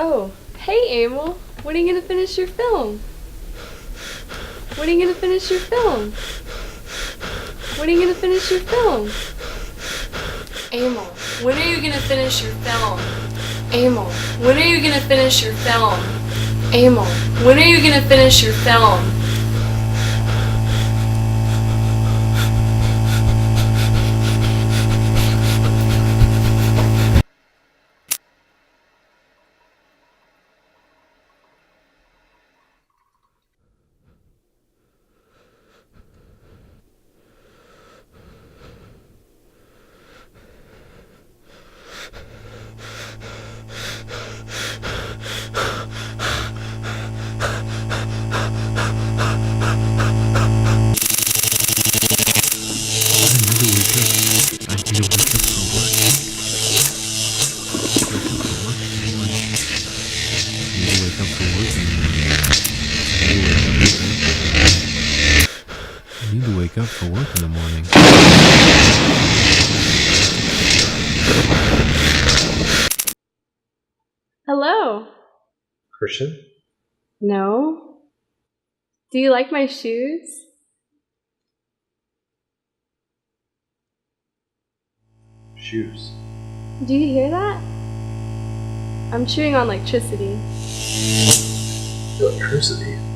Oh, hey Emil. When are you gonna finish your film? When are you gonna finish your film? When are you gonna finish your film? Emil, when are you gonna finish your film? Emil, when are you gonna finish your film? Emil, when are you gonna finish your film? I need to wake up for work in the morning. Hello. Christian? No? Do you like my shoes? Shoes. Do you hear that? I'm chewing on electricity. Electricity?